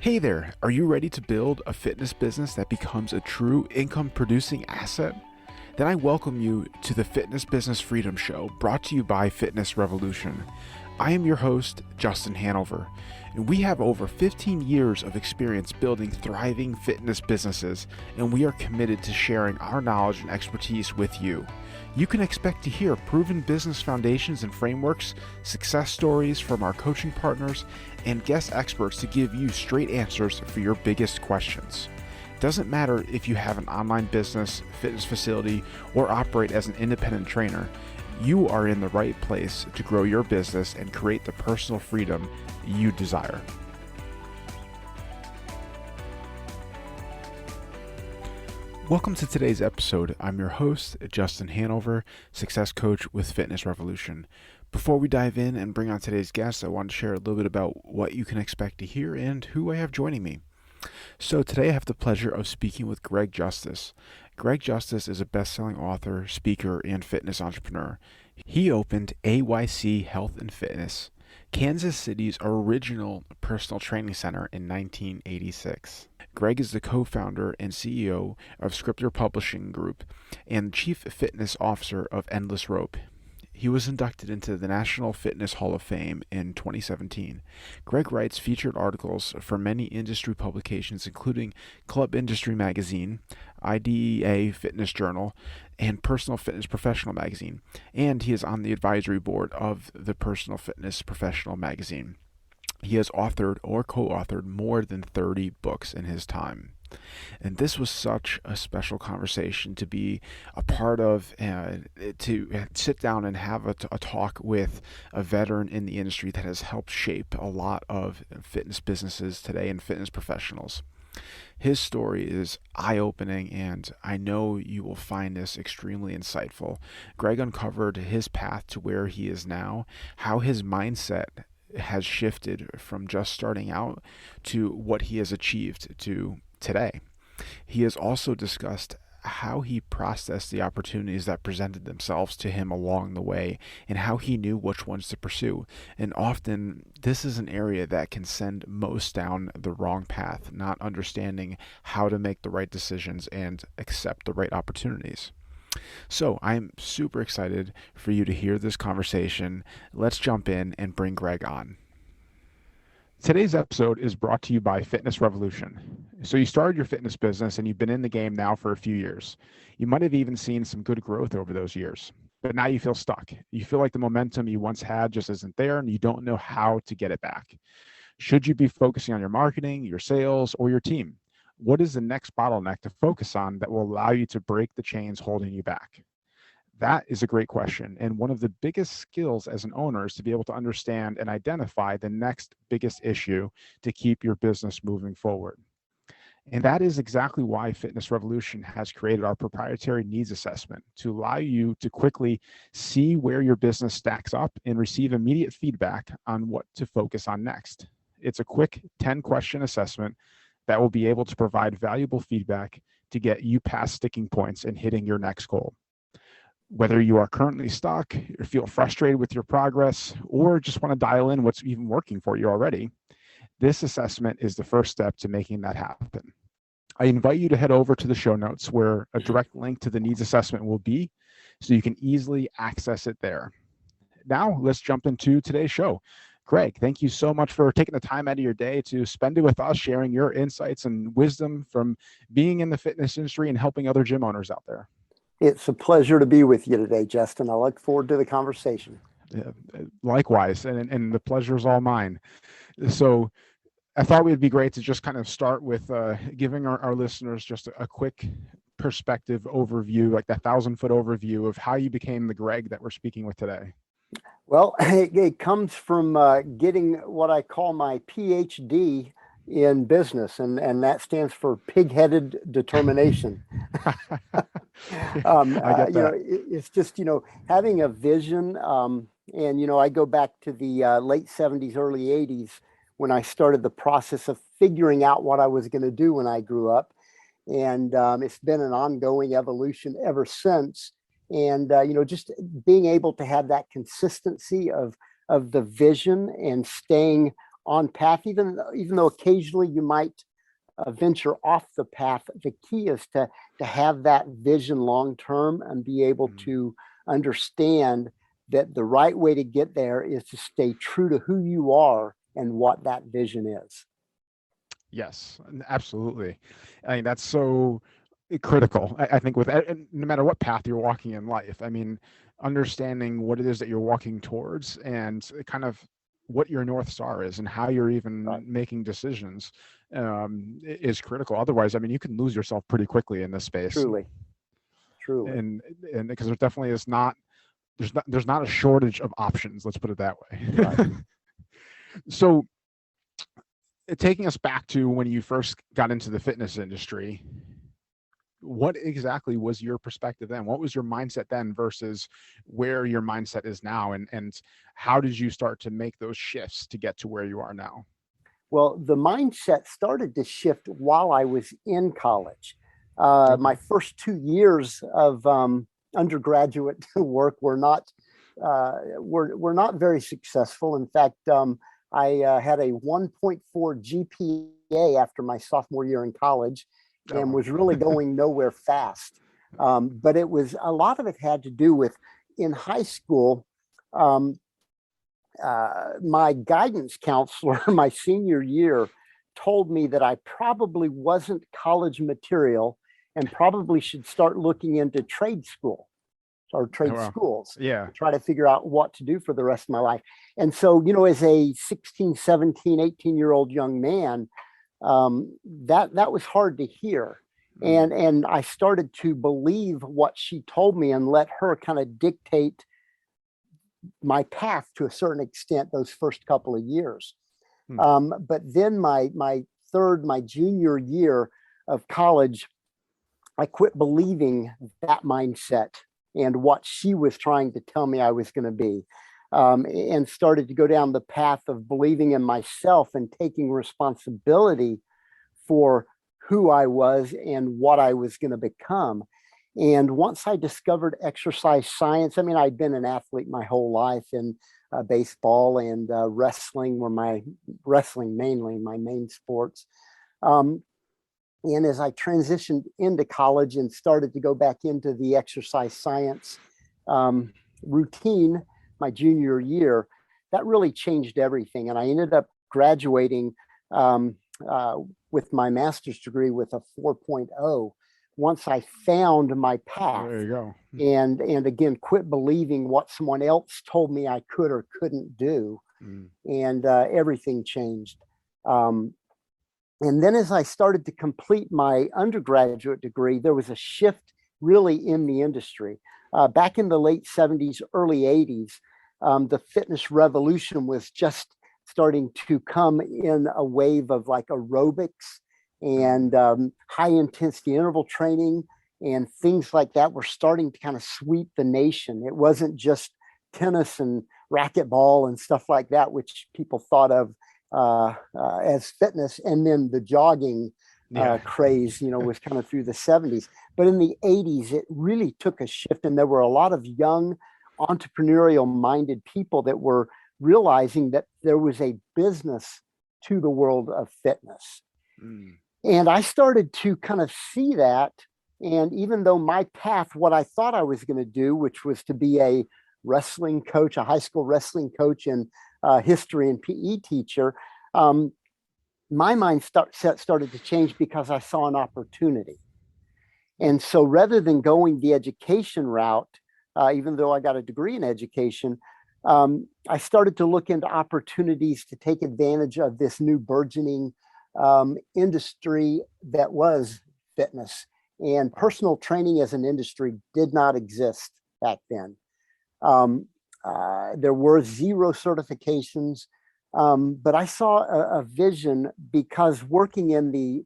Hey there, are you ready to build a fitness business that becomes a true income producing asset? Then I welcome you to the Fitness Business Freedom Show, brought to you by Fitness Revolution. I am your host, Justin Hanover, and we have over 15 years of experience building thriving fitness businesses, and we are committed to sharing our knowledge and expertise with you. You can expect to hear proven business foundations and frameworks, success stories from our coaching partners, and guest experts to give you straight answers for your biggest questions. Doesn't matter if you have an online business, fitness facility, or operate as an independent trainer, you are in the right place to grow your business and create the personal freedom you desire. Welcome to today's episode. I'm your host, Justin Hanover, success coach with Fitness Revolution. Before we dive in and bring on today's guest, I want to share a little bit about what you can expect to hear and who I have joining me. So today I have the pleasure of speaking with Greg Justice. Greg Justice is a best-selling author, speaker, and fitness entrepreneur. He opened AYC Health and Fitness, Kansas City's original personal training center in 1986. Greg is the co-founder and CEO of Scriptor Publishing Group and chief fitness officer of EndlessRope. He was inducted into the National Fitness Hall of Fame in 2017. Greg writes featured articles for many industry publications, including Club Industry Magazine, IDEA Fitness Journal, and Personal Fitness Professional Magazine. And he is on the advisory board of the Personal Fitness Professional Magazine. He has authored or co-authored more than 30 books in his time. And this was such a special conversation to be a part of, to sit down and have a talk with a veteran in the industry that has helped shape a lot of fitness businesses today and fitness professionals. His story is eye-opening, and I know you will find this extremely insightful. Greg uncovered his path to where he is now, how his mindset has shifted from just starting out to what he has achieved to today. He has also discussed how he processed the opportunities that presented themselves to him along the way and how he knew which ones to pursue. And often this is an area that can send most down the wrong path, not understanding how to make the right decisions and accept the right opportunities. So I'm super excited for you to hear this conversation. Let's jump in and bring Greg on. Today's episode is brought to you by Fitness Revolution. So you started your fitness business and you've been in the game now for a few years. You might have even seen some good growth over those years, but now you feel stuck. You feel like the momentum you once had just isn't there and you don't know how to get it back. Should you be focusing on your marketing, your sales, or your team? What is the next bottleneck to focus on that will allow you to break the chains holding you back? That is a great question. And one of the biggest skills as an owner is to be able to understand and identify the next biggest issue to keep your business moving forward. And that is exactly why Fitness Revolution has created our proprietary needs assessment to allow you to quickly see where your business stacks up and receive immediate feedback on what to focus on next. It's a quick 10-question assessment that will be able to provide valuable feedback to get you past sticking points and hitting your next goal. Whether you are currently stuck, or feel frustrated with your progress, or just want to dial in what's even working for you already, this assessment is the first step to making that happen. I invite you to head over to the show notes where a direct link to the needs assessment will be, so you can easily access it there. Now, let's jump into today's show. Greg, thank you so much for taking the time out of your day to spend it with us, sharing your insights and wisdom from being in the fitness industry and helping other gym owners out there. It's a pleasure to be with you today, Justin. I look forward to the conversation. Likewise, and the pleasure is all mine. So I thought it would be great to just kind of start with giving our listeners just a quick perspective overview, like that 1,000-foot overview of how you became the Greg that we're speaking with today. Well, it comes from getting what I call my PhD in business, and that stands for pig-headed determination. I get that. It's just, having a vision. And, I go back to the late 70s, early 80s, when I started the process of figuring out what I was going to do when I grew up. And it's been an ongoing evolution ever since. And, just being able to have that consistency of the vision and staying on path, even though occasionally you might venture off the path. The key is to have that vision long term and be able to understand that the right way to get there is to stay true to who you are and what that vision is. Yes, absolutely. I mean, that's so critical. I think with no matter what path you're walking in life, I mean, understanding what it is that you're walking towards and kind of what your North Star is and how you're even making decisions is critical. Otherwise, I mean, you can lose yourself pretty quickly in this space. Truly. And because there definitely is not, there's not a shortage of options. Let's put it that way. Right. So taking us back to when you first got into the fitness industry, what exactly was your perspective then? What was your mindset then versus where your mindset is now? And how did you start to make those shifts to get to where you are now? Well, the mindset started to shift while I was in college. My first 2 years of undergraduate work were not very successful. In fact, I had a 1.4 GPA after my sophomore year in college and was really going nowhere fast. But it was, a lot of it had to do with, in high school, my guidance counselor my senior year told me that I probably wasn't college material and probably should start looking into trade school or trade schools. Yeah. Try to figure out what to do for the rest of my life. And so, you know, as a 16, 17, 18-year-old young man, that was hard to hear. And I started to believe what she told me and let her kind of dictate my path to a certain extent those first couple of years. But then my junior year of college, I quit believing that mindset and what she was trying to tell me I was going to be, and started to go down the path of believing in myself and taking responsibility for who I was and what I was going to become. And once I discovered exercise science, I mean, I'd been an athlete my whole life, and baseball and wrestling were mainly my main sports. And as I transitioned into college and started to go back into the exercise science routine my junior year, that really changed everything. And I ended up graduating with my master's degree with a 4.0 once I found my path. There you go. And again, quit believing what someone else told me I could or couldn't do. And everything changed. And then as I started to complete my undergraduate degree, there was a shift really in the industry. Back in the late 70s, early 80s, the fitness revolution was just starting to come in a wave of like aerobics and high intensity interval training and things like that were starting to kind of sweep the nation. It wasn't just tennis and racquetball and stuff like that, which people thought of as fitness. And then the jogging craze, you know, was kind of through the 70s. But in the 80s, it really took a shift. And there were a lot of young entrepreneurial minded people that were realizing that there was a business to the world of fitness. And I started to kind of see that. And even though my path, what I thought I was going to do, which was to be a wrestling coach, a high school wrestling coach and history and PE teacher, my mind started to change because I saw an opportunity. And so rather than going the education route, even though I got a degree in education, I started to look into opportunities to take advantage of this new burgeoning industry that was fitness. And personal training as an industry did not exist back then. There were 0 certifications, but I saw a vision because working in the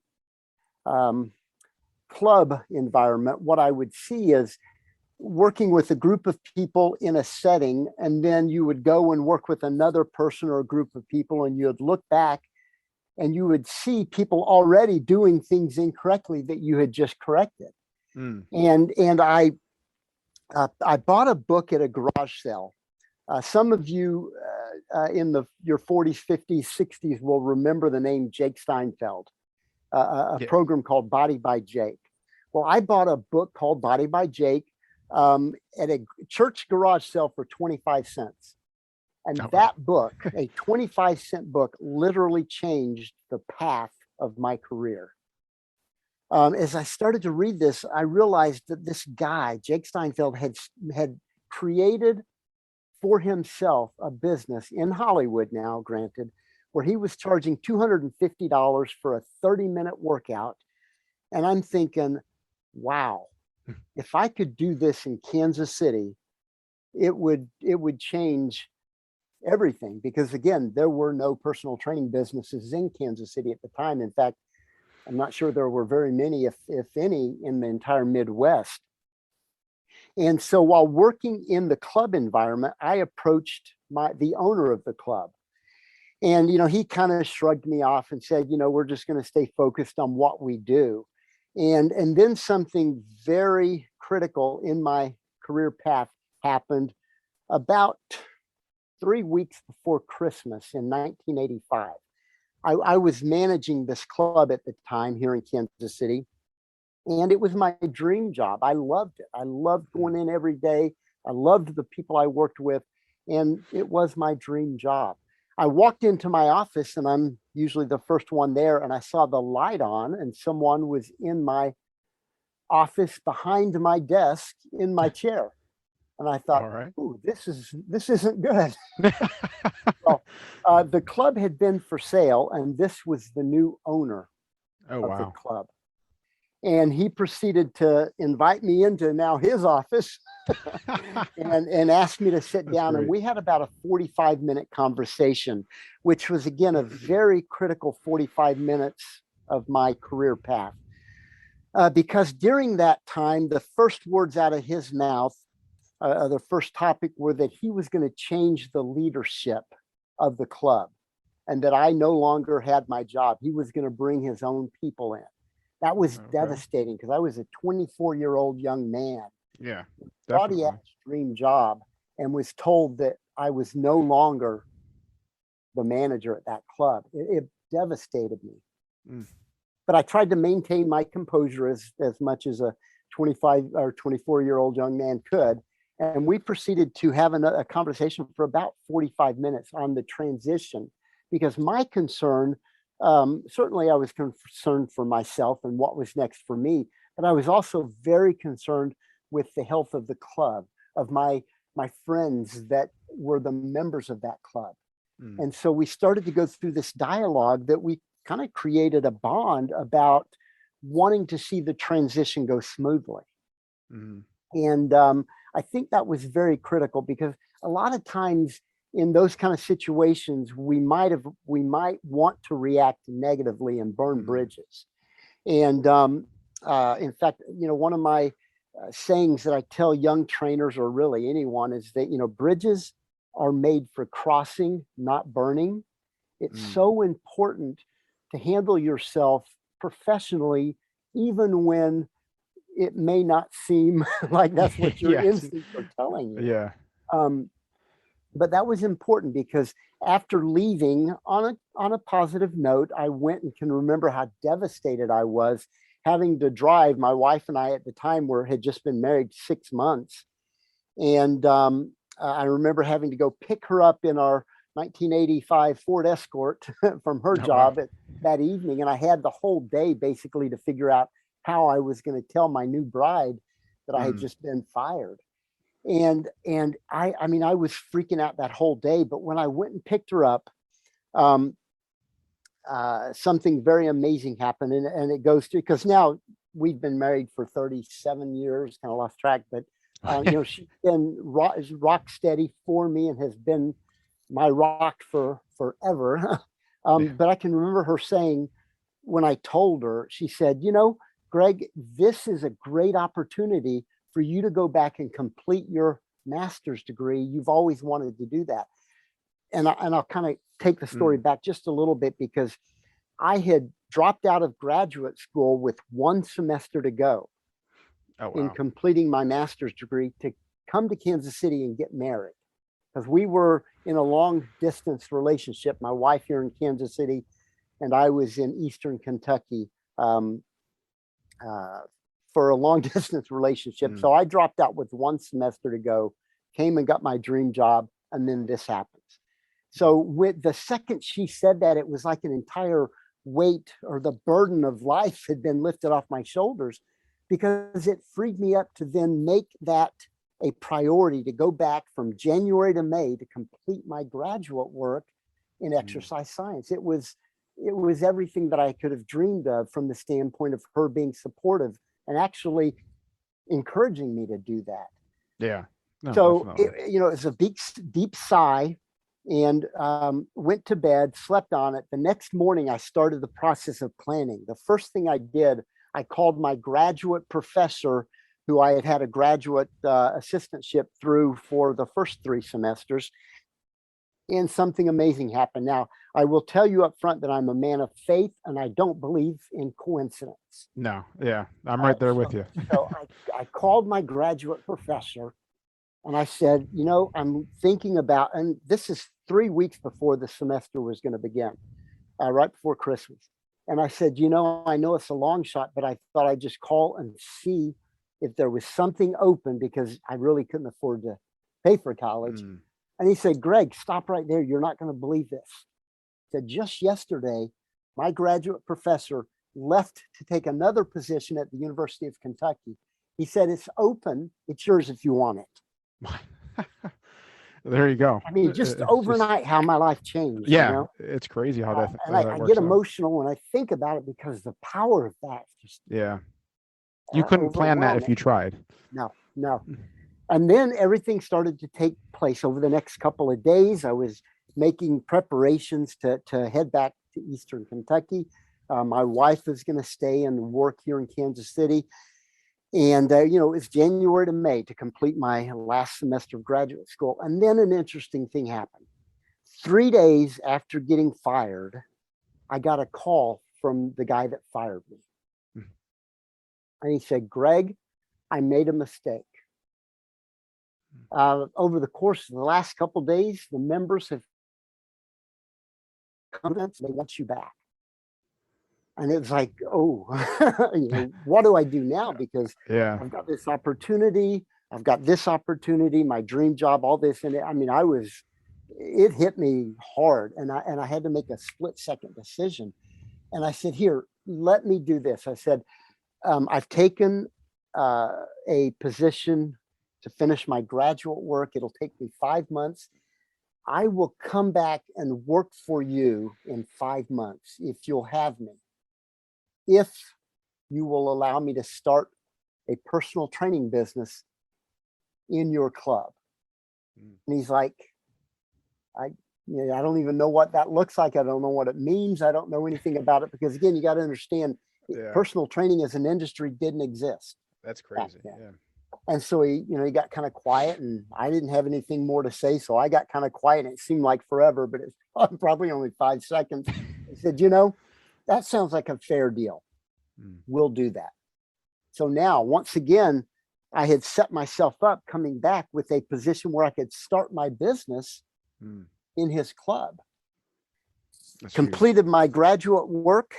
club environment, what I would see is working with a group of people in a setting, and then you would go and work with another person or a group of people, and you'd look back and you would see people already doing things incorrectly that you had just corrected. And I bought a book at a garage sale. Some of you in your 40s, 50s, 60s will remember the name Jake Steinfeld, a Yeah. program called Body by Jake. Well, I bought a book called Body by Jake at a church garage sale for 25 cents. And Oh, that book, a 25-cent book, literally changed the path of my career. As I started to read this, I realized that this guy, Jake Steinfeld, had created for himself a business in Hollywood now, granted, where he was charging $250 for a 30-minute workout. And I'm thinking, wow, if I could do this in Kansas City, it would change everything, because again, there were no personal training businesses in Kansas City at the time. In fact, I'm not sure there were very many, if any, in the entire Midwest. And so while working in the club environment, I approached the owner of the club. And, he kind of shrugged me off and said, we're just going to stay focused on what we do. And then something very critical in my career path happened about 3 weeks before Christmas in 1985. I was managing this club at the time here in Kansas City, and it was my dream job. I loved it. I loved going in every day. I loved the people I worked with, and it was my dream job. I walked into my office, and I'm usually the first one there, and I saw the light on, and someone was in my office behind my desk in my chair. And I thought, all right. ooh, this isn't good. Well, the club had been for sale, and this was the new owner Oh, of the wow. club. And he proceeded to invite me into now his office and asked me to sit That's down. great. And we had about a 45-minute conversation, which was, again, a very critical 45 minutes of my career path. Because during that time, the first words out of his mouth, the first topic, were that he was going to change the leadership of the club, and that I no longer had my job. He was going to bring his own people in. That was devastating, because I was a 24-year-old young man. Yeah, Thought he had definitely. his dream job, and was told that I was no longer the manager at that club. It devastated me. Mm. But I tried to maintain my composure as much as a 25 or 24-year-old young man could. And we proceeded to have a conversation for about 45 minutes on the transition, because my concern, certainly I was concerned for myself and what was next for me, but I was also very concerned with the health of the club, of my friends that were the members of that club. Mm. And so we started to go through this dialogue that we kind of created a bond about wanting to see the transition go smoothly. Mm. And I think that was very critical, because a lot of times in those kind of situations, we might want to react negatively and burn bridges. And in fact, one of my sayings that I tell young trainers, or really anyone, is that, bridges are made for crossing, not burning. It's so important to handle yourself professionally, even when it may not seem like that's what your instincts are telling you. Yeah. But that was important, because after leaving on a positive note, I went and can remember how devastated I was having to drive. My wife and I at the time had just been married 6 months. And I remember having to go pick her up in our 1985 Ford Escort from her job that evening. And I had the whole day basically to figure out how I was going to tell my new bride that I had just been fired. And I mean, I was freaking out that whole day. But when I went and picked her up, something very amazing happened. And it goes to, because now we've been married for 37 years, kind of lost track, but she's been rock steady for me and has been my rock for forever. But I can remember her saying, when I told her, she said, Greg, this is a great opportunity for you to go back and complete your master's degree. You've always wanted to do that. And I'll kind of take the story back just a little bit, because I had dropped out of graduate school with 1 semester to go in completing my master's degree, to come to Kansas City and get married, because we were in a long distance relationship. My wife here in Kansas City, and I was in Eastern Kentucky for a long distance relationship. So I dropped out with 1 semester to go, came and got my dream job, and then this happens. So with the second she said that, it was like an entire weight or the burden of life had been lifted off my shoulders, because it freed me up to then make that a priority to go back from January to May to complete my graduate work in exercise science. It was everything that I could have dreamed of, from the standpoint of her being supportive and actually encouraging me to do that. Yeah. No, So, it's a big, deep sigh, and went to bed, slept on it. The next morning, I started the process of planning. The first thing I did, I called my graduate professor, who I had had a graduate assistantship through for the first 3 semesters. And something amazing happened. Now, I will tell you up front that I'm a man of faith, and I don't believe in coincidence. No, yeah, I'm right there with you. So I called my graduate professor, and I said, I'm thinking about, and this is 3 weeks before the semester was going to begin, right before Christmas. And I said, I know it's a long shot, but I thought I'd just call and see if there was something open, because I really couldn't afford to pay for college. And he said, Greg, stop right there. You're not going to believe this. He said, just yesterday, my graduate professor left to take another position at the University of Kentucky. He said, it's open. It's yours if you want it. There you go. I mean, just overnight, how my life changed. Yeah, it's crazy how that. And I get emotional when I think about it, because the power of that just. Yeah. You couldn't plan that if you tried. No. And then everything started to take place over the next couple of days. I was making preparations to head back to Eastern Kentucky. My wife was going to stay and work here in Kansas City. And, it's January to May to complete my last semester of graduate school. And then an interesting thing happened. 3 days after getting fired, I got a call from the guy that fired me. And he said, Greg, I made a mistake. Over the course of the last couple of days, the members have come in, they want you back. And it was like, oh, what do I do now? Because I've got this opportunity, my dream job, all this. And it hit me hard, and I had to make a split-second decision. And I said, here, let me do this. I said, I've taken a position to finish my graduate work. It'll take me 5 months. I will come back and work for you in 5 months if you'll have me. If you will allow me to start a personal training business in your club. And he's like, I don't even know what that looks like. I don't know what it means. I don't know anything about it, because again, you got to understand, personal training as an industry didn't exist. That's crazy. Yeah. And so he got kind of quiet, and I didn't have anything more to say. So I got kind of quiet, and it seemed like forever, but it's probably only 5 seconds. He said, that sounds like a fair deal. We'll do that. So now, once again, I had set myself up coming back with a position where I could start my business in his club. That's completed huge. My graduate work,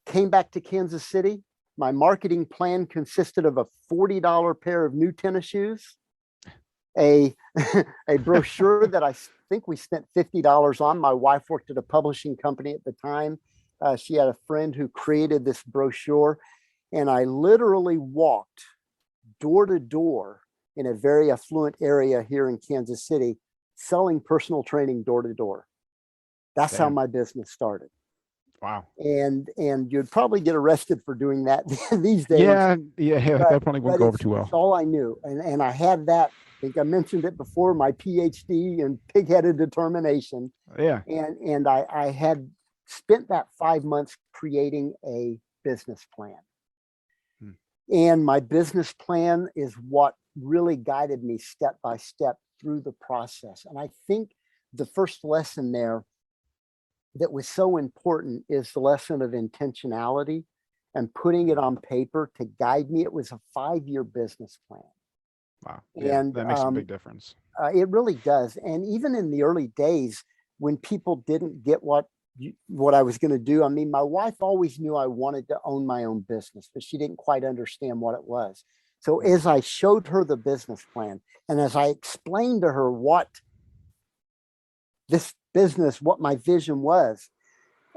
came back to Kansas City. My marketing plan consisted of a $40 pair of new tennis shoes, a brochure that I think we spent $50 on. My wife worked at a publishing company at the time. She had a friend who created this brochure, and I literally walked door to door in a very affluent area here in Kansas City, selling personal training door to door. That's how my business started. Wow. And you'd probably get arrested for doing that these days. Yeah, that probably won't go over too well. That's all I knew. And I had that, I think I mentioned it before, my PhD in pig-headed determination. Yeah. And I had spent that 5 months creating a business plan. And my business plan is what really guided me step by step through the process. And I think the first lesson there that was so important is the lesson of intentionality and putting it on paper to guide me. It was a 5-year business plan. Wow. Yeah, and that makes a big difference. It really does. And even in the early days, when people didn't get what I was going to do, I mean, my wife always knew I wanted to own my own business, but she didn't quite understand what it was. So as I showed her the business plan, and as I explained to her what this business, what my vision was,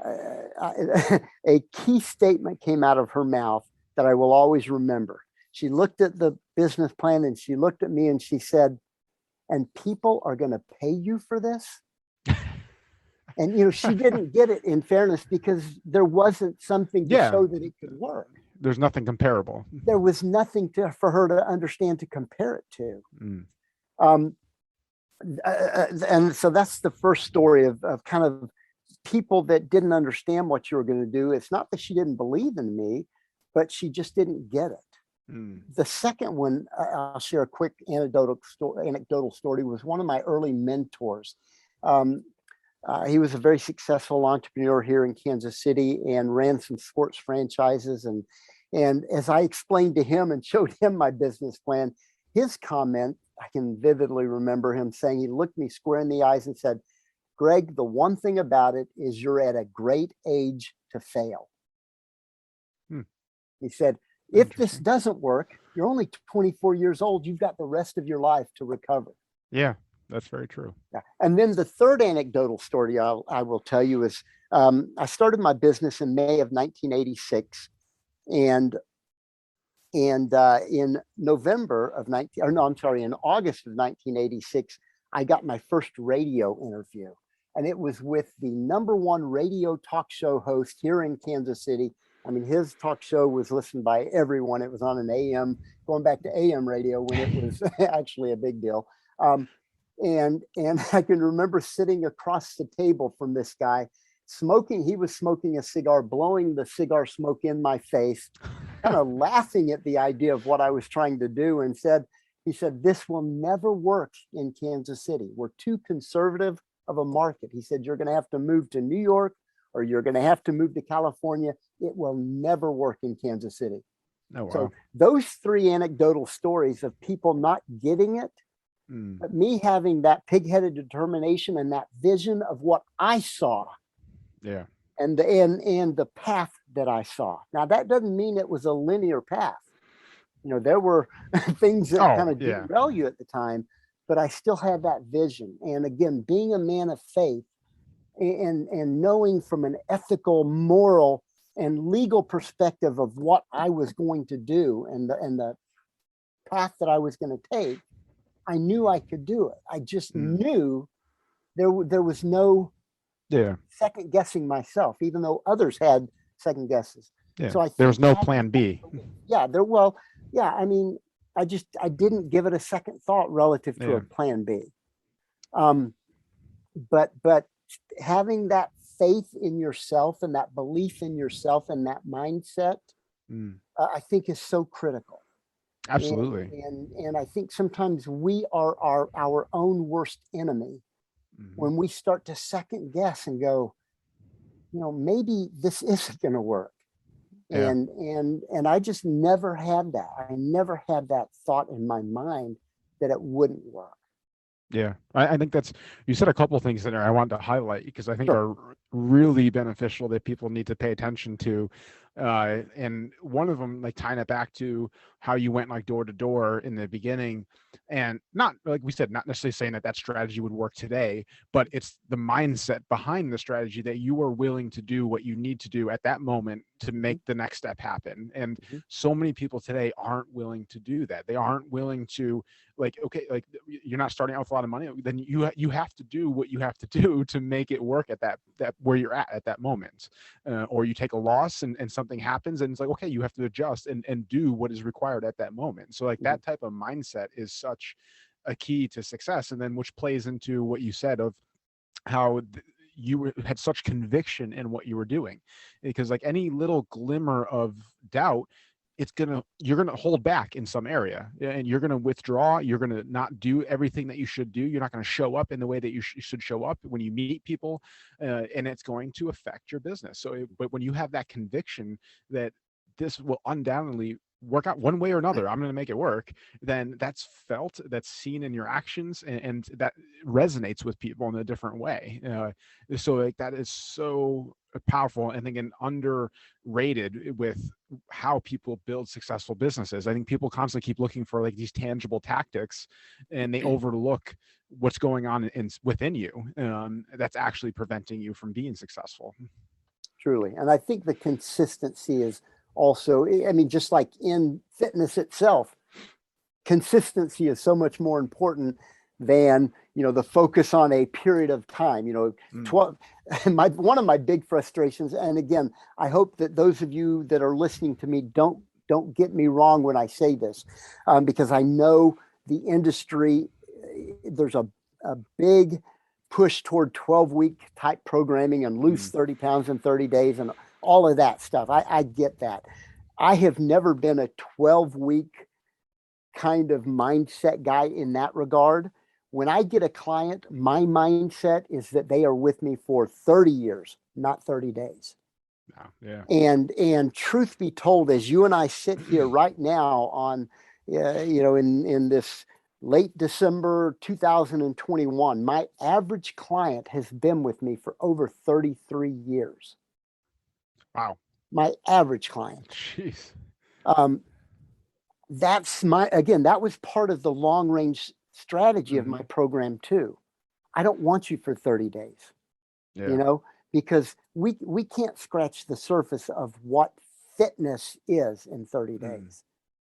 a key statement came out of her mouth that I will always remember. She looked at the business plan and she looked at me and she said, "And people are going to pay you for this?" And, she didn't get it, in fairness, because there wasn't something to show that it could work. There's nothing comparable. There was nothing for her to understand to compare it to. And so that's the first story of kind of people that didn't understand what you were going to do. It's not that she didn't believe in me, but she just didn't get it. The second one, I'll share a quick anecdotal story, was one of my early mentors. He was a very successful entrepreneur here in Kansas City and ran some sports franchises. And as I explained to him and showed him my business plan, his comment, I can vividly remember him saying, he looked me square in the eyes and said, "Greg, the one thing about it is you're at a great age to fail." He said, "If this doesn't work, you're only 24 years old. You've got the rest of your life to recover." Yeah, that's very true. Yeah. And then the third anecdotal story I will tell you is I started my business in May of 1986. And in November of in August of 1986, I got my first radio interview. And it was with the #1 radio talk show host here in Kansas City. I mean, his talk show was listened by everyone. It was on an AM, going back to AM radio when it was actually a big deal. And I can remember sitting across the table from this guy, smoking. He was smoking a cigar, blowing the cigar smoke in my face, kind of laughing at the idea of what I was trying to do, and he said, "This will never work in Kansas City. We're too conservative of a market." He said, "You're going to have to move to New York, or you're going to have to move to California. It will never work in Kansas City." Oh, wow. So those three anecdotal stories of people not getting it, but me having that pig-headed determination and that vision of what I saw. Yeah. And the path that I saw. Now, that doesn't mean it was a linear path. There were things that kind of derail you at the time, but I still had that vision. And again, being a man of faith and knowing from an ethical, moral, and legal perspective of what I was going to do and the path that I was going to take, I knew I could do it. I just knew there was no second guessing myself, even though others had second guesses. Yeah. So there was no plan B. Yeah, I mean, I didn't give it a second thought relative to a plan B. But having that faith in yourself and that belief in yourself and that mindset, I think is so critical. Absolutely. And I think sometimes we are our own worst enemy when we start to second guess and go, maybe this isn't going to work. And I just never had that. I never had that thought in my mind that it wouldn't work. Yeah, I think you said a couple of things there I wanted to highlight because I think are really beneficial that people need to pay attention to. And one of them, like tying it back to how you went like door to door in the beginning, and not, like we said, not necessarily saying that strategy would work today, but it's the mindset behind the strategy that you are willing to do what you need to do at that moment to make the next step happen. And so many people today aren't willing to do that. They aren't willing to, like, okay, like you're not starting out with a lot of money, then you have to do what you have to do to make it work at that where you're at that moment. Or you take a loss and something happens and it's like, okay, you have to adjust and do what is required at that moment. So like that type of mindset is such a key to success. And then which plays into what you said of how you had such conviction in what you were doing, because like any little glimmer of doubt, you're gonna hold back in some area, and you're gonna withdraw. You're gonna not do everything that you should do. You're not gonna show up in the way that you should show up when you meet people, and it's going to affect your business. But when you have that conviction that this will undoubtedly work out one way or another. I'm going to make it work. Then that's felt, that's seen in your actions, and that resonates with people in a different way. So like that is so powerful, and again underrated with how people build successful businesses. I think people constantly keep looking for like these tangible tactics, and they overlook what's going on within you, that's actually preventing you from being successful. Truly. And I think the consistency is also, I mean, just like in fitness itself, consistency is so much more important than, the focus on a period of time. 12 one of my big frustrations, and again, I hope that those of you that are listening to me don't get me wrong when I say this, because I know the industry, there's a big push toward 12-week type programming and lose 30 pounds in 30 days and all of that stuff. I get that. I have never been a 12-week kind of mindset guy in that regard. When I get a client, my mindset is that they are with me for 30 years, not 30 days. Oh, yeah. And truth be told, as you and I sit here right now on, in this late December 2021, my average client has been with me for over 33 years. Wow. My average client. Jeez. That was part of the long range strategy of my program too. I don't want you for 30 days, because we can't scratch the surface of what fitness is in 30 days.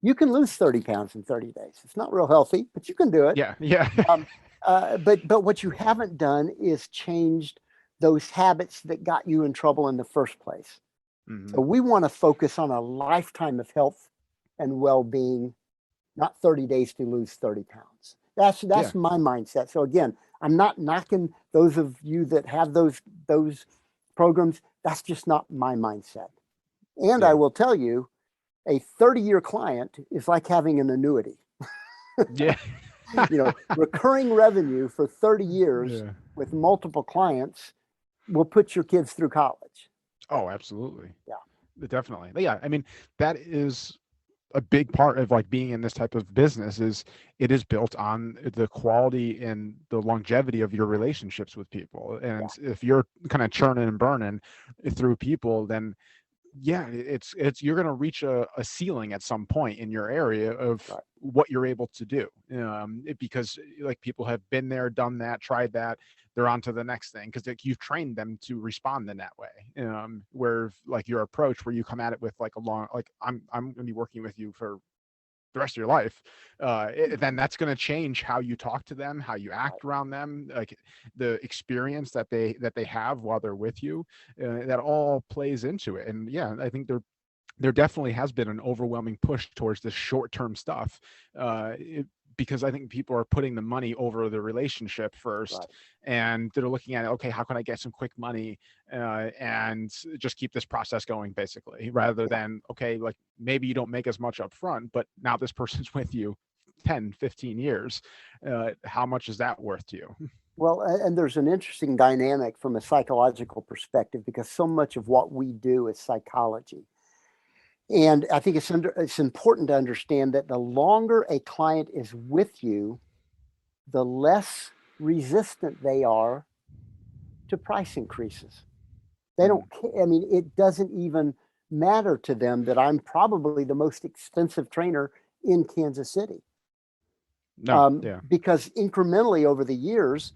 You can lose 30 pounds in 30 days. It's not real healthy, but you can do it. Yeah. Yeah. But what you haven't done is changed those habits that got you in trouble in the first place. So we want to focus on a lifetime of health and well-being, not 30 days to lose 30 pounds. That's my mindset. So again, I'm not knocking those of you that have those programs. That's just not my mindset. And I will tell you, a 30-year client is like having an annuity. Yeah. Recurring revenue for 30 years with multiple clients will put your kids through college. Oh, absolutely. Yeah. Definitely. But yeah, I mean, that is a big part of like being in this type of business. Is it is built on the quality and the longevity of your relationships with people. And if you're kind of churning and burning through people, then it's you're going to reach a ceiling at some point in your area of what you're able to do, because like people have been there, done that, tried that, they're on to the next thing, because like, you've trained them to respond in that way, where like your approach, where you come at it with like a long, like I'm going to be working with you for the rest of your life, then that's going to change how you talk to them, how you act around them, like the experience that they have while they're with you, that all plays into it. And yeah, I think there definitely has been an overwhelming push towards this short-term stuff, because I think people are putting the money over the relationship first, and they're looking at it, okay, how can I get some quick money, and just keep this process going, basically, rather than, okay, like maybe you don't make as much up front, but now this person's with you 10, 15 years. How much is that worth to you? Well, and there's an interesting dynamic from a psychological perspective, because so much of what we do is psychology. And I think it's important to understand that the longer a client is with you, the less resistant they are to price increases. They don't care. I mean, it doesn't even matter to them that I'm probably the most expensive trainer in Kansas City. Because incrementally over the years,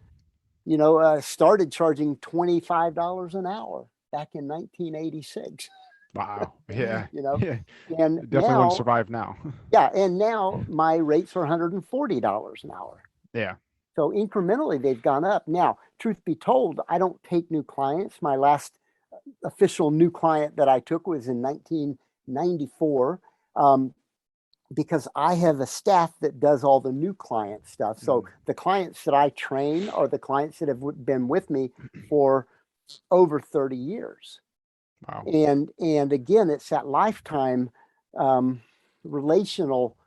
started charging $25 an hour back in 1986. Wow. Yeah. And definitely now, wouldn't survive now. and now my rates are $140 an hour. Yeah. So incrementally they've gone up. Now, truth be told, I don't take new clients. My last official new client that I took was in 1994, because I have a staff that does all the new client stuff. So the clients that I train are the clients that have been with me for over 30 years. Wow. And again, it's that lifetime relational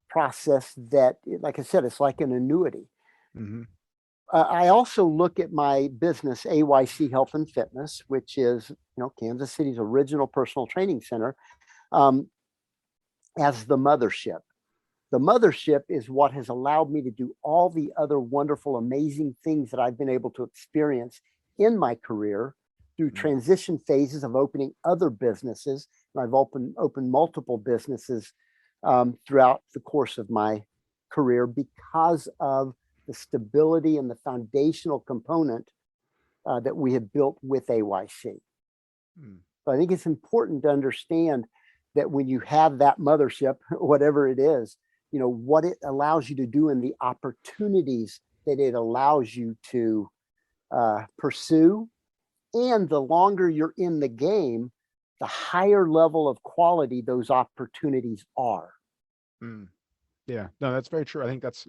process that, like I said, it's like an annuity. I also look at my business, AYC Health and Fitness, which is Kansas City's original personal training center. as the mothership. The mothership is what has allowed me to do all the other wonderful, amazing things that I've been able to experience in my career through transition phases of opening other businesses. And I've opened multiple businesses throughout the course of my career because of the stability and the foundational component that we have built with AYC. So I think it's important to understand that when you have that mothership, whatever it is, you know, what it allows you to do and the opportunities that it allows you to pursue. And the longer you're in the game, the higher level of quality those opportunities are. Yeah, no, that's very true. I think that's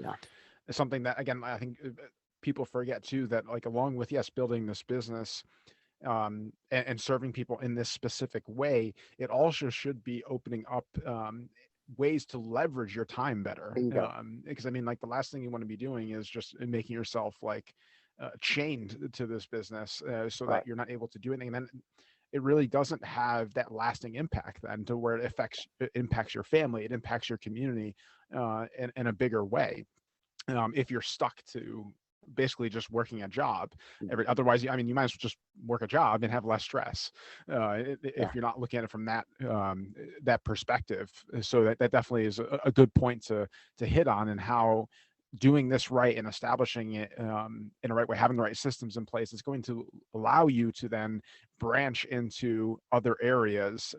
something that, again, I think people forget too, that like along with, yes, building this business and serving people in this specific way, it also should be opening up ways to leverage your time better. Because I mean, like the last thing you want to be doing is just making yourself like chained to this business so that you're not able to do anything. And then it really doesn't have that lasting impact then to where it impacts your family, it impacts your community in a bigger way. If you're stuck to basically just working a job otherwise, I mean, you might as well just work a job and have less stress if you're not looking at it from that perspective. So that definitely is a good point to hit on, and how doing this right and establishing it in a right way, having the right systems in place, is going to allow you to then branch into other areas,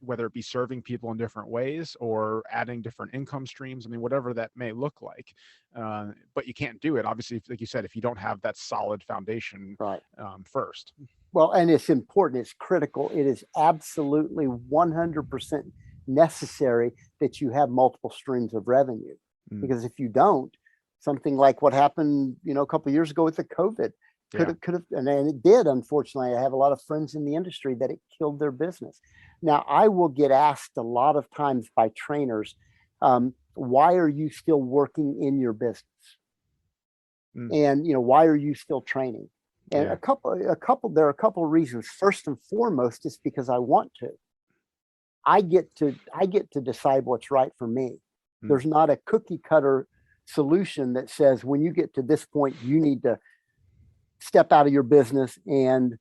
whether it be serving people in different ways or adding different income streams. I mean, whatever that may look like. But you can't do it, obviously, like you said, if you don't have that solid foundation first. Well, and it's important, it's critical. It is absolutely 100% necessary that you have multiple streams of revenue. Because if you don't, something like what happened, you know, a couple of years ago with the COVID could have, and it did, unfortunately. I have a lot of friends in the industry that it killed their business. Now, I will get asked a lot of times by trainers, why are you still working in your business? And, you know, why are you still training? And there are a couple of reasons. First and foremost, it's because I want to. I get to decide what's right for me. There's not a cookie cutter solution that says when you get to this point, you need to step out of your business and,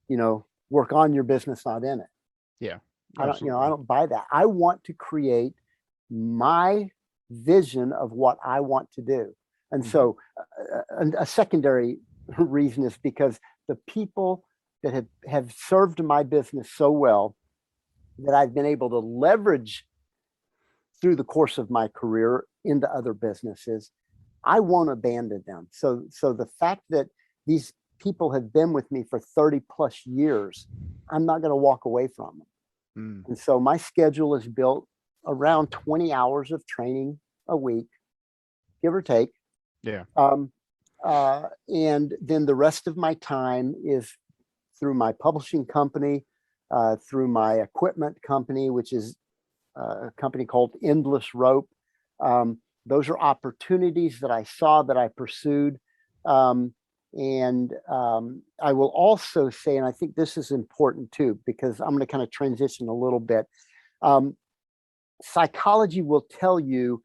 you know, work on your business, not in it. I don't buy that. I want to create my vision of what I want to do. And so a secondary reason is because the people that have served my business so well that I've been able to leverage through the course of my career into other businesses, I won't abandon them. So the fact that these people have been with me for 30 plus years, I'm not going to walk away from them. And so my schedule is built around 20 hours of training a week, give or take. And then the rest of my time is through my publishing company, through my equipment company, which is a company called EndlessRope. Those are opportunities that I saw, that I pursued. And I will also say, and I think this is important too, because I'm going to kind of transition a little bit. Psychology will tell you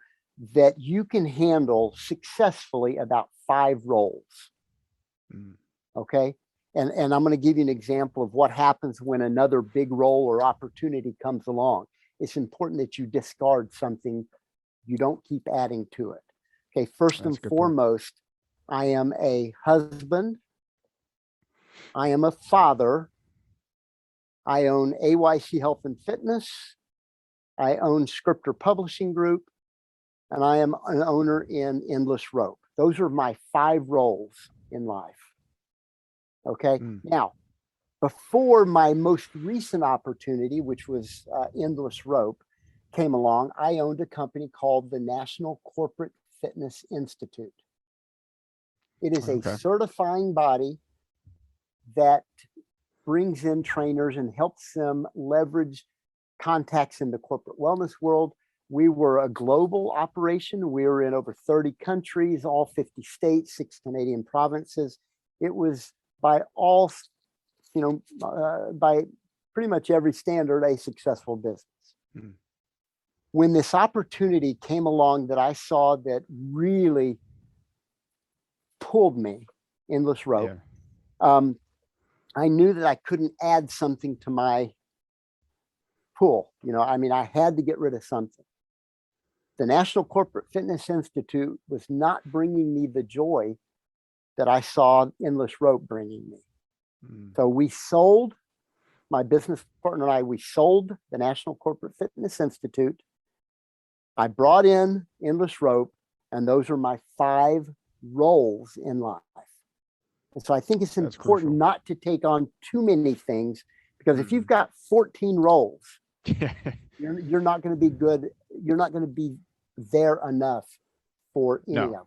that you can handle successfully about 5 roles. Okay. And I'm going to give you an example of what happens when another big role or opportunity comes along. It's important that you discard something. You don't keep adding to it. Okay. First and foremost, I am a husband. I am a father. I own AYC Health and Fitness. I own Scriptor Publishing Group, and I am an owner in EndlessRope. Those are my 5 roles in life. Okay. Now, before my most recent opportunity, which was EndlessRope, came along, I owned a company called the National Corporate Fitness Institute. It is a certifying body that brings in trainers and helps them leverage contacts in the corporate wellness world. We were a global operation. We were in over 30 countries, all 50 states, 6 Canadian provinces. It was by all, by pretty much every standard, a successful business. when this opportunity came along that I saw that really pulled me, EndlessRope, I knew that I couldn't add something to my pool. I mean, I had to get rid of something. The National Corporate Fitness Institute was not bringing me the joy that I saw EndlessRope bringing me. So we sold, my business partner and I, we sold the National Corporate Fitness Institute. I brought in EndlessRope, and those are my 5 roles in life. And so I think it's important not to take on too many things, because if you've got 14 roles, you're not going to be good. You're not going to be there enough for any of them.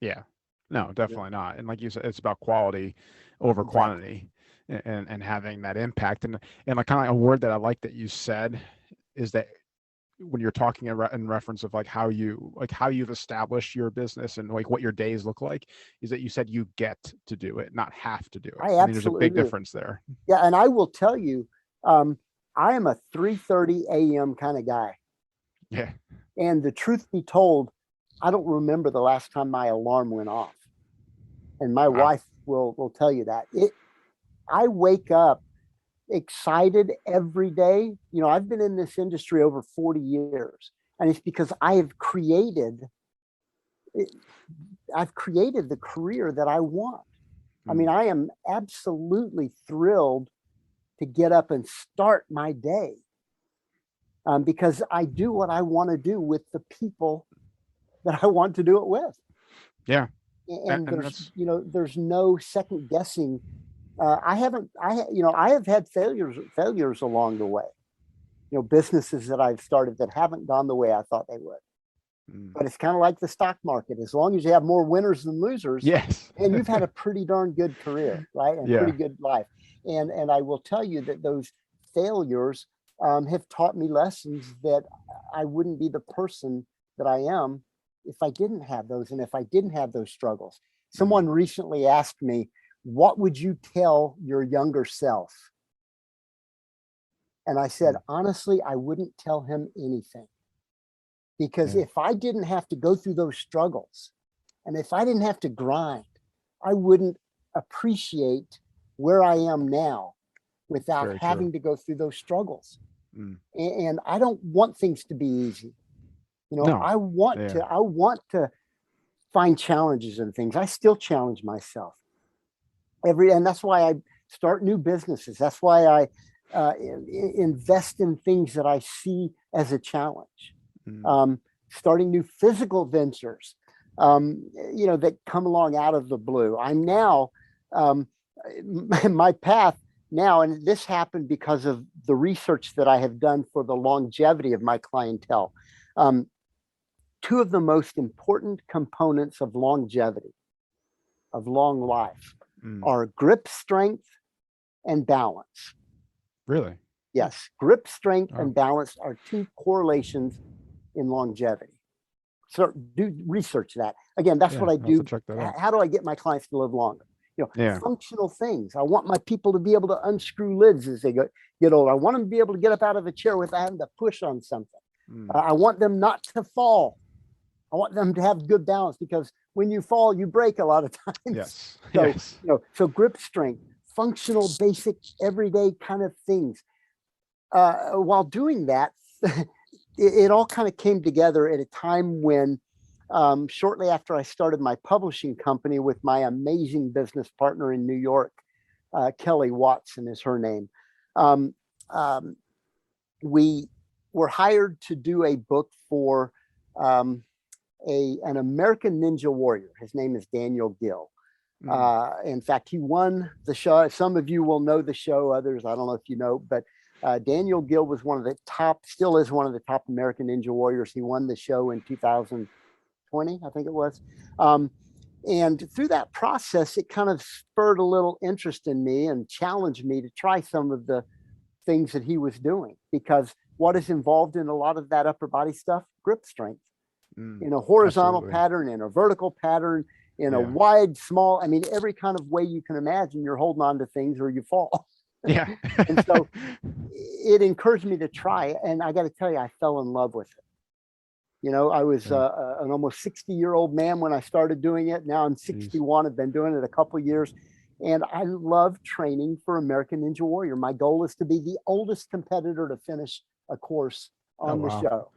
Yeah, no, definitely not. And like you said, it's about quality over quantity, and having that impact. And like kind of like a word that I like that you said is that when you're talking in reference of like how you've established your business and like what your days look like, is that you said you get to do it, not have to do it. I mean, there's a big difference there. Yeah, and I will tell you, I am a 3:30 a.m. kind of guy. Yeah. And the truth be told, I don't remember the last time my alarm went off. And my wife will tell you that. I wake up excited every day. I've been in this industry over 40 years, and it's because I've created the career that I want. I mean, I am absolutely thrilled to get up and start my day, because I do what I want to do with the people that I want to do it with. Yeah. And there's no second guessing. I have had failures along the way, businesses that I've started that haven't gone the way I thought they would. But it's kind of like the stock market. As long as you have more winners than losers, yes, and you've had a pretty darn good career, right? And pretty good life. And I will tell you that those failures have taught me lessons that I wouldn't be the person that I am if I didn't have those, and if I didn't have those struggles. Someone recently asked me, what would you tell your younger self? And I said, honestly, I wouldn't tell him anything. Because if I didn't have to go through those struggles, and if I didn't have to grind, I wouldn't appreciate where I am now without having to go through those struggles. And I don't want things to be easy. I want to find challenges in things. I still challenge myself and that's why I start new businesses. That's why I invest in things that I see as a challenge. Starting new physical ventures, that come along out of the blue. I'm now, my path now, and this happened because of the research that I have done for the longevity of my clientele. 2 of the most important components of longevity, of long life, are grip strength and balance. Really? Yes. Grip strength and balance are 2 correlations in longevity. So do research that. Again, that's what I do. How do I get my clients to live longer? Functional things. I want my people to be able to unscrew lids as they get older. I want them to be able to get up out of a chair without having to push on something. I want them not to fall. I want them to have good balance, because when you fall, you break a lot of times. Yes. So grip strength, functional, basic, everyday kind of things. While doing that, it all kind of came together at a time when, shortly after I started my publishing company with my amazing business partner in New York, Kelly Watson is her name. We were hired to do a book for an American Ninja Warrior. His name is Daniel Gill. In fact, he won the show. Some of you will know the show, others, I don't know if you know, but Daniel Gill was one of the top, still is one of the top American Ninja Warriors. He won the show in 2020, I think it was. And through that process, it kind of spurred a little interest in me and challenged me to try some of the things that he was doing, because what is involved in a lot of that upper body stuff? Grip strength. In a horizontal pattern, in a vertical pattern, in a wide, small, I mean, every kind of way you can imagine, you're holding on to things or you fall. Yeah. And so it encouraged me to try. And I got to tell you, I fell in love with it. I was Yeah. an almost 60-year-old man when I started doing it. Now I'm Jeez. 61. I've been doing it a couple of years. And I love training for American Ninja Warrior. My goal is to be the oldest competitor to finish a course Oh, on the wow. show.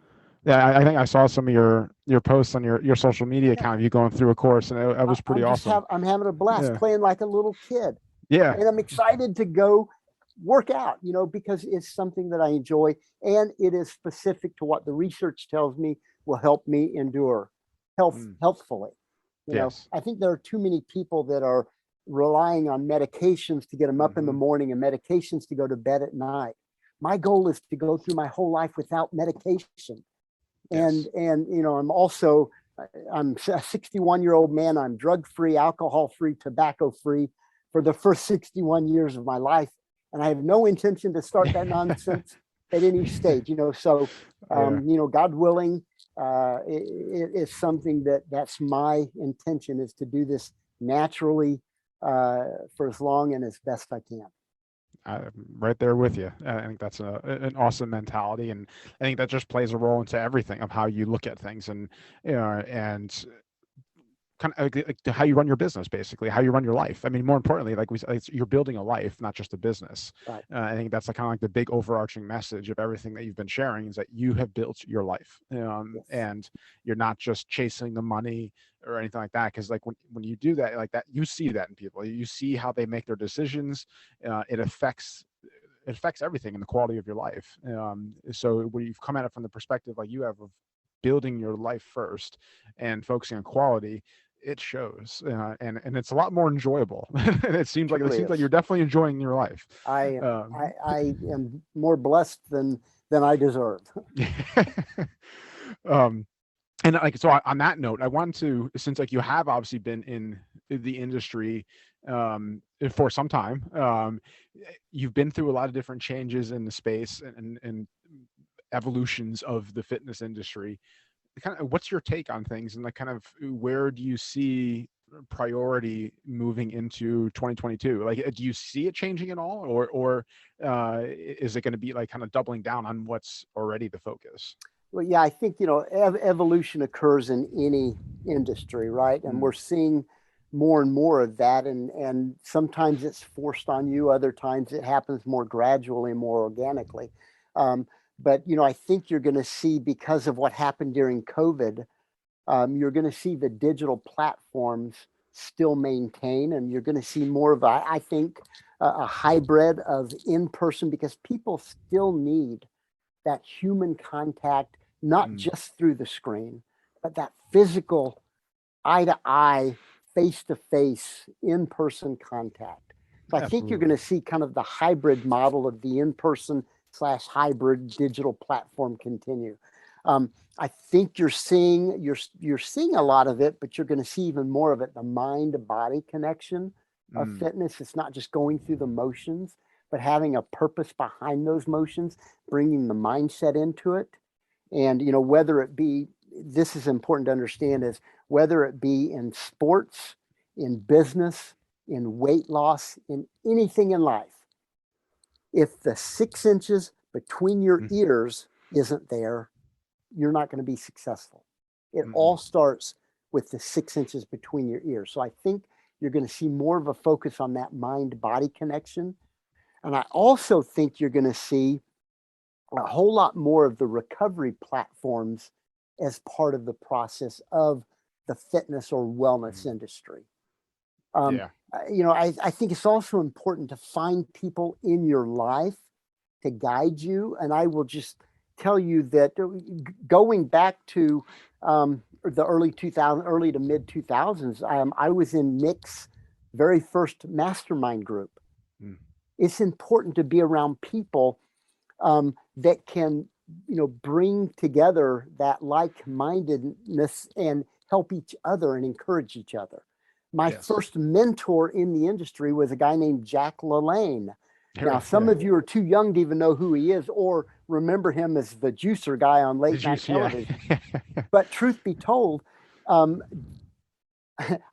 Yeah, I think I saw some of your posts on your social media Yeah, account of you going through a course, and it was pretty awesome. I'm having a blast Yeah. playing like a little kid. Yeah. And I'm excited to go work out, because it's something that I enjoy and it is specific to what the research tells me will help me endure Mm. healthfully. Yes. I think there are too many people that are relying on medications to get them up in the Hmm. morning and medications to go to bed at night. My goal is to go through my whole life without medication. Yes. And I'm a 61-year-old man. I'm drug free, alcohol free, tobacco free for the first 61 years of my life. And I have no intention to start that nonsense at any stage, So, Yeah. God willing, it is something that's my intention is to do this naturally for as long and as best I can. I'm right there with you. I think that's an awesome mentality, and I think that just plays a role into everything of how you look at things, and and kind of like how you run your business, basically how you run your life. I mean, more importantly, like we said, you're building a life, not just a business. Right. I think that's kind of like the big overarching message of everything that you've been sharing is that you have built your life, Yes. and you're not just chasing the money or anything like that. Because like when you do that, like that, you see that in people. You see how they make their decisions. It affects everything in the quality of your life. So when you've come at it from the perspective like you have of building your life first and focusing on quality, it shows, and it's a lot more enjoyable. And it Truly seems like is. you're definitely enjoying your life. I Um, I am more blessed than I deserve. um, and like so on that note, I wanted to, since like you have obviously been in the industry for some time, you've been through a lot of different changes in the space and evolutions of the fitness industry. Kind of what's your take on things, and like kind of where do you see priority moving into 2022? Like do you see it changing at all, or is it going to be like kind of doubling down on what's already the focus? Well, yeah, I think evolution occurs in any industry, right? And Mm. we're seeing more and more of that, and sometimes it's forced on you, other times it happens more gradually, more organically. Um, but I think you're going to see because of what happened during COVID, you're going to see the digital platforms still maintain, and you're going to see more of I think a hybrid of in person because people still need that human contact, not Mm. just through the screen, but that physical eye to eye, face to face, in person contact. So I think you're going Absolutely. to see kind of the hybrid model of the in person slash hybrid digital platform continue. I think you're seeing a lot of it, but you're going to see even more of it. The mind body connection of Mm. fitness. It's not just going through the motions, but having a purpose behind those motions, bringing the mindset into it. And, whether it be, this is important to understand, is whether it be in sports, in business, in weight loss, in anything in life, if the 6 inches between your Mm. ears isn't there, you're not going to be successful. It Mm. all starts with the 6 inches between your ears. So I think you're going to see more of a focus on that mind body connection. And I also think you're going to see a whole lot more of the recovery platforms as part of the process of the fitness or wellness Mm. industry. Um, Yeah. I think it's also important to find people in your life to guide you. And I will just tell you that going back to the early 2000s, early to mid 2000s, I was in Nick's very first mastermind group. Mm. It's important to be around people that can bring together that like-mindedness and help each other and encourage each other. My Yes. first mentor in the industry was a guy named Jack LaLanne. Now, some Yeah. of you are too young to even know who he is or remember him as the juicer guy on late Did you night see? Yeah. television. But truth be told, um,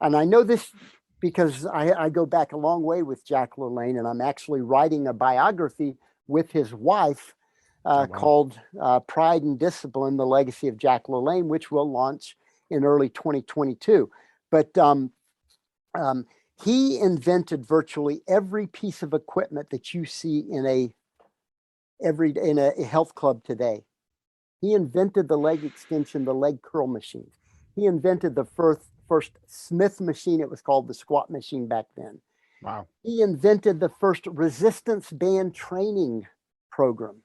and I know this because I go back a long way with Jack LaLanne, and I'm actually writing a biography with his wife Oh, wow. called Pride and Discipline, The Legacy of Jack LaLanne, which will launch in early 2022. But he invented virtually every piece of equipment that you see in a health club today. He invented the leg extension, the leg curl machine. He invented the first Smith machine. It was called the squat machine back then. Wow. He invented the first resistance band training program.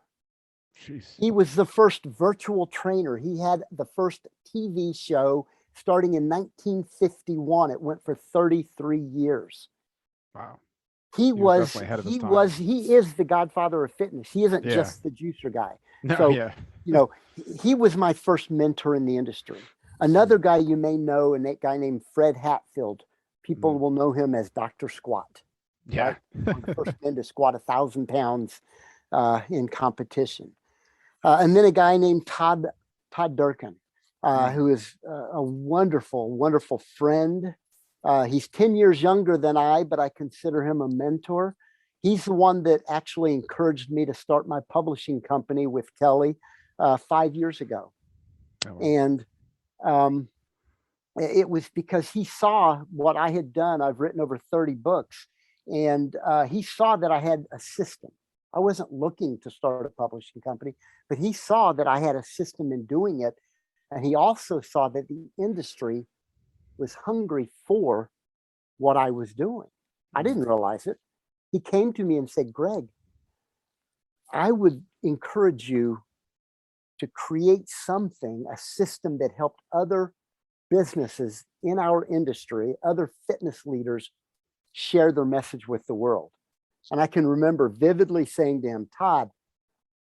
Jeez. He was the first virtual trainer. He had the first TV show starting in 1951. It went for 33 years. Wow. He was was definitely ahead of his he time. was he is the godfather of fitness. He isn't Yeah. just the juicer guy. No, So, yeah. he was my first mentor in the industry. Another guy you may know, and that guy named Fred Hatfield. People will know him as Dr. Squat. Yeah. Right? One of the first men to squat 1,000 pounds in competition. And then a guy named Todd Durkin, who is a wonderful, wonderful friend. He's 10 years younger than I, but I consider him a mentor. He's the one that actually encouraged me to start my publishing company with Kelly 5 years ago. Oh, wow. And it was because he saw what I had done. I've written over 30 books, and he saw that I had a system. I wasn't looking to start a publishing company, but he saw that I had a system in doing it. And he also saw that the industry was hungry for what I was doing. I didn't realize it. He came to me and said, Greg, I would encourage you to create something, a system that helped other businesses in our industry, other fitness leaders, share their message with the world. And I can remember vividly saying to him, Todd,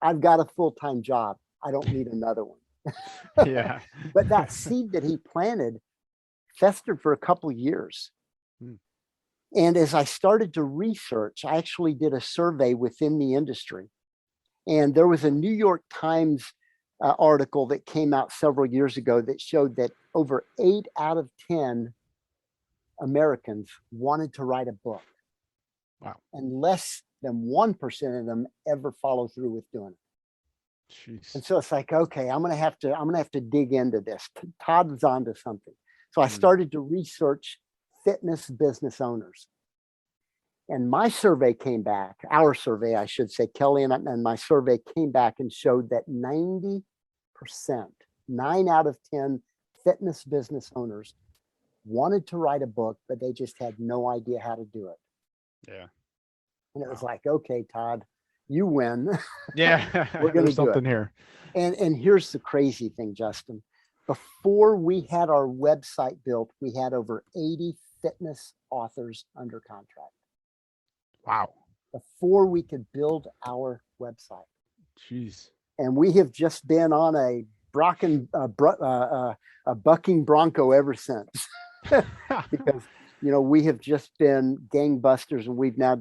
I've got a full-time job. I don't need another one. Yeah. But that seed that he planted festered for a couple of years. And as I started to research, I actually did a survey within the industry. And there was a New York Times article that came out several years ago that showed that over 8 out of 10 Americans wanted to write a book. Wow. And less than 1% of them ever follow through with doing it. Jeez. And so it's like, okay, I'm gonna have to dig into this. Todd's onto something. So I started to research fitness business owners. And my survey came back, our survey, I should say, Kelly and my survey came back and showed that 90%, 9 out of 10 fitness business owners wanted to write a book, but they just had no idea how to do it. Yeah. And it was like, okay, Todd, you win. Yeah. We're going to do something it. Here. And here's the crazy thing, Justin. Before we had our website built, we had over 80 fitness authors under contract. Wow. Before we could build our website. Jeez. And we have just been on a bucking bronco ever since. Because, we have just been gangbusters, and we've now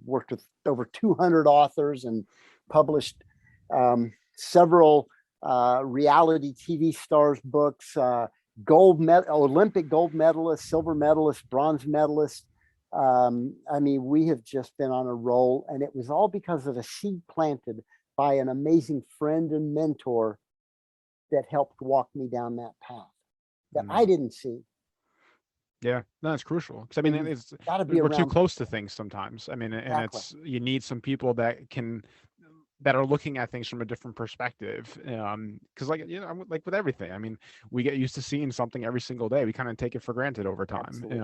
worked with over 200 authors and published several reality TV stars books, Olympic gold medalists, silver medalists, bronze medalists. We have just been on a roll, and it was all because of a seed planted by an amazing friend and mentor that helped walk me down that path that I didn't see. Yeah, no, it's crucial. Because it's we're too close to things sometimes. And Exactly. you need some people that are looking at things from a different perspective. Because like with everything, we get used to seeing something every single day. We kind of take it for granted over time. Absolutely.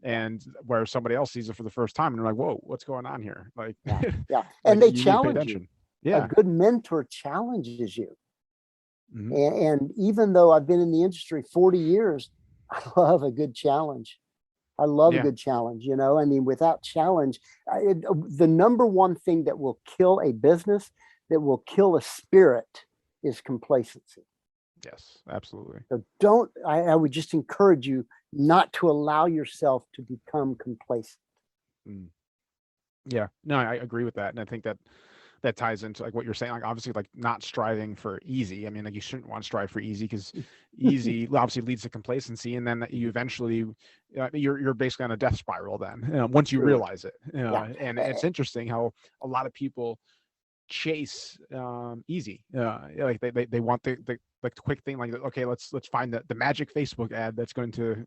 And where somebody else sees it for the first time, and they're like, "Whoa, what's going on here?" Like, yeah. And they challenge you. Yeah, a good mentor challenges you. Mm-hmm. And even though I've been in the industry 40 years, I love a good challenge. I love a good challenge. Without challenge, the number one thing that will kill a business, that will kill a spirit, is complacency. Yes, absolutely. So I would just encourage you not to allow yourself to become complacent. Yeah, no, I agree with that. And I think that that ties into like what you're saying, like obviously like not striving for easy. I mean, like you shouldn't want to strive for easy because easy obviously leads to complacency, and then you eventually you're basically on a death spiral then once you Truly. realize it. Yeah. And Eh, it's interesting how a lot of people chase easy. Like they want the like the quick thing, like okay, let's find the magic Facebook ad that's going to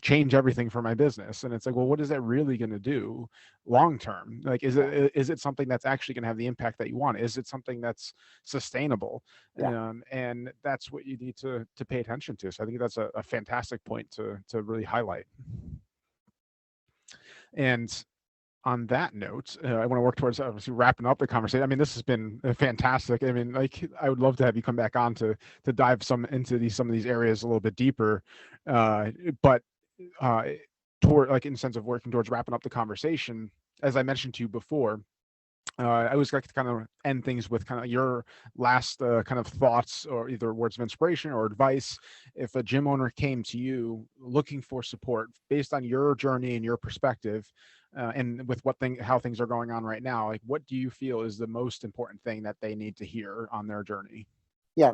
change everything for my business. And it's like, well, what is that really going to do long term? Like yeah. is it something that's actually going to have the impact that you want? Is it something that's sustainable? Yeah. And that's what you need to pay attention to. So I think that's a fantastic point to really highlight. And on that note, I want to work towards obviously wrapping up the conversation. I mean, this has been fantastic. I mean, like I would love to have you come back on to dive some into some of these areas a little bit deeper. But uh, toward like in the sense of working towards wrapping up the conversation, as I mentioned to you before, I always like to kind of end things with kind of your last kind of thoughts or either words of inspiration or advice. If a gym owner came to you looking for support based on your journey and your perspective, and with how things are going on right now, like what do you feel is the most important thing that they need to hear on their journey? Yeah.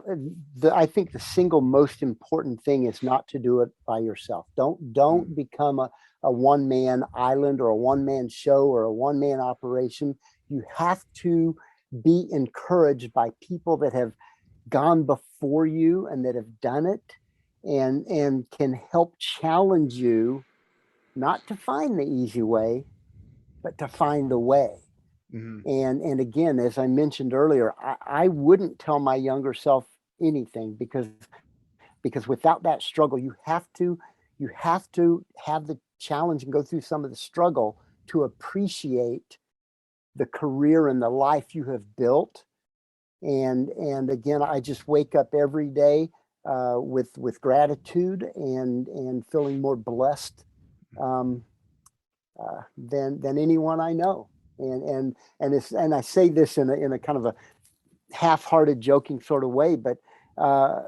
I think the single most important thing is not to do it by yourself. Don't Mm, become a one man island or a one man show or a one man operation. You have to be encouraged by people that have gone before you and that have done it and can help challenge you not to find the easy way, but to find the way. mhm. And again, as I mentioned earlier, I wouldn't tell my younger self anything because without that struggle, you have to have the challenge and go through some of the struggle to appreciate the career and the life you have built. And again, I just wake up every day with gratitude and feeling more blessed um, than anyone I know. And I say this in a kind of a half-hearted, joking sort of way, but uh,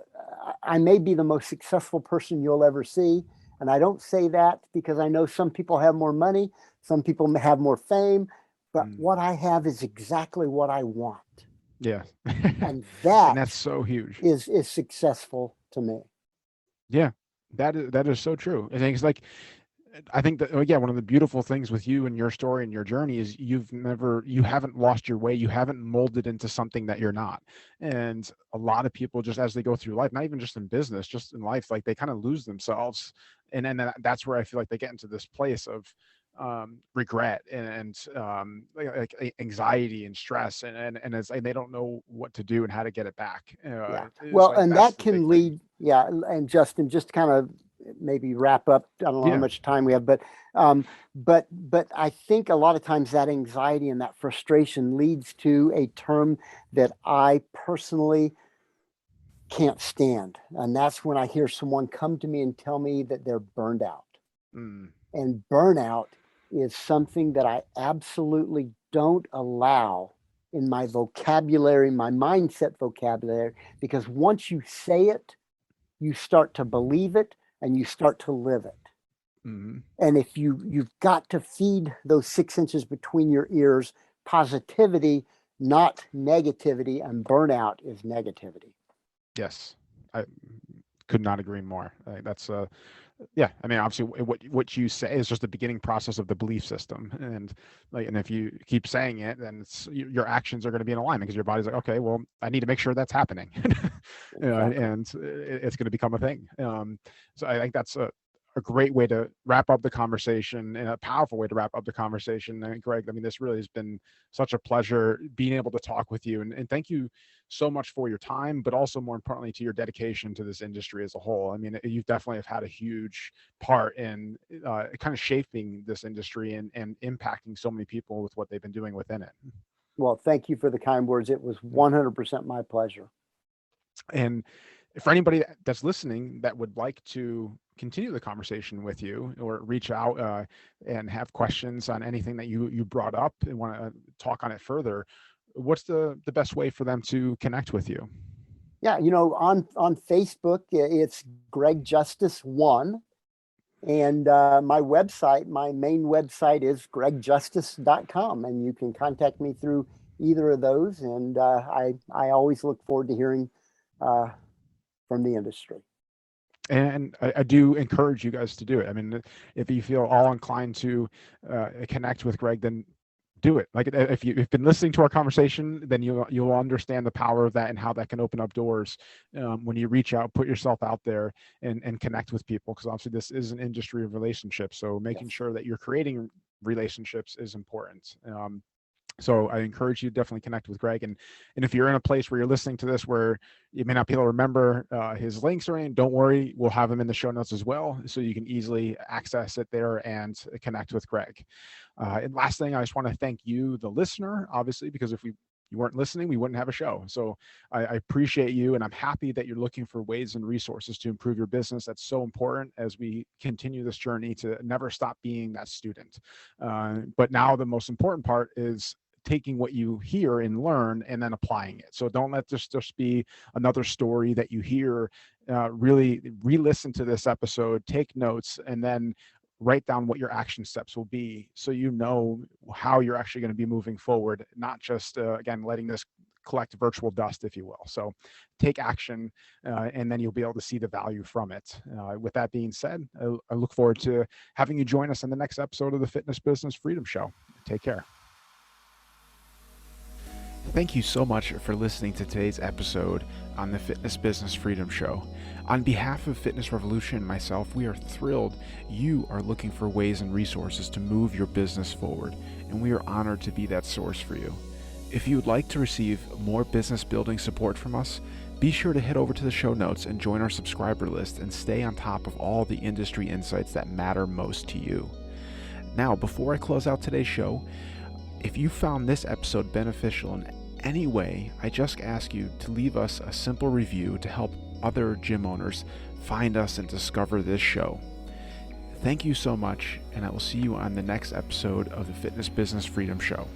I may be the most successful person you'll ever see, and I don't say that because I know some people have more money, some people have more fame, but Mm. what I have is exactly what I want, Yeah. and And that's that so huge. is successful to me. Yeah. That is so true. I think it's like I think that again, one of the beautiful things with you and your story and your journey is you haven't lost your way. You haven't molded into something that you're not. And a lot of people just as they go through life, not even just in business, just in life, like they kind of lose themselves. And that's where I feel like they get into this place of regret and like anxiety and stress and they don't know what to do and how to get it back. Yeah. So Well, I think and that's that the big can thing. lead, yeah. And Justin, just kind of maybe wrap up. I don't know how Yeah. much time we have, but I think a lot of times that anxiety and that frustration leads to a term that I personally can't stand. And that's when I hear someone come to me and tell me that they're burned out. Mm, And burnout is something that I absolutely don't allow in my vocabulary, my mindset vocabulary, because once you say it, you start to believe it and you start to live it. mm. And if you've got to feed those 6 inches between your ears positivity, not negativity, and burnout is negativity. Yes. I could not agree more. That's yeah. I mean, obviously, what you say is just the beginning process of the belief system, and if you keep saying it, then your actions are going to be in alignment because your body's like, okay, well, I need to make sure that's happening, Exactly. and it's going to become a thing. So I think that's a great way to wrap up the conversation and a powerful way to wrap up the conversation. And Greg, I mean, this really has been such a pleasure being able to talk with you, and thank you so much for your time, but also more importantly to your dedication to this industry as a whole. I mean, you definitely have had a huge part in kind of shaping this industry and impacting so many people with what they've been doing within it. Well, thank you for the kind words. It was 100% my pleasure. And for anybody that's listening that would like to continue the conversation with you or reach out and have questions on anything that you brought up and want to talk on it further, what's the best way for them to connect with you? Yeah, on Facebook, it's Greg Justice One, and my main website is gregjustice.com, and you can contact me through either of those. And I always look forward to hearing uh, from the industry. And I do encourage you guys to do it. I mean, if you feel all inclined to connect with Greg, then do it. Like if you've been listening to our conversation, then you'll understand the power of that and how that can open up doors when you reach out, put yourself out there, and connect with people. Because obviously this is an industry of relationships, so making Yes. sure that you're creating relationships is important. So I encourage you to definitely connect with Greg. And if you're in a place where you're listening to this where you may not be able to remember his links or anything, don't worry. We'll have them in the show notes as well, so you can easily access it there and connect with Greg. And last thing, I just want to thank you, the listener, obviously, because if you weren't listening, we wouldn't have a show. So I appreciate you, and I'm happy that you're looking for ways and resources to improve your business. That's so important as we continue this journey to never stop being that student. But now the most important part is taking what you hear and learn and then applying it. So don't let this just be another story that you hear. Really re-listen to this episode, take notes, and then write down what your action steps will be, so you know how you're actually going to be moving forward, not just again letting this collect virtual dust, if you will. So take action, and then you'll be able to see the value from it. With that being said, I look forward to having you join us in the next episode of the Fitness Business Freedom Show. Take care. Thank you so much for listening to today's episode on the Fitness Business Freedom Show. On behalf of Fitness Revolution and myself, we are thrilled you are looking for ways and resources to move your business forward, and we are honored to be that source for you. If you would like to receive more business building support from us, be sure to head over to the show notes and join our subscriber list and stay on top of all the industry insights that matter most to you. Now, before I close out today's show, if you found this episode beneficial in any way, I just ask you to leave us a simple review to help other gym owners find us and discover this show. Thank you so much, and I will see you on the next episode of the Fitness Business Freedom Show.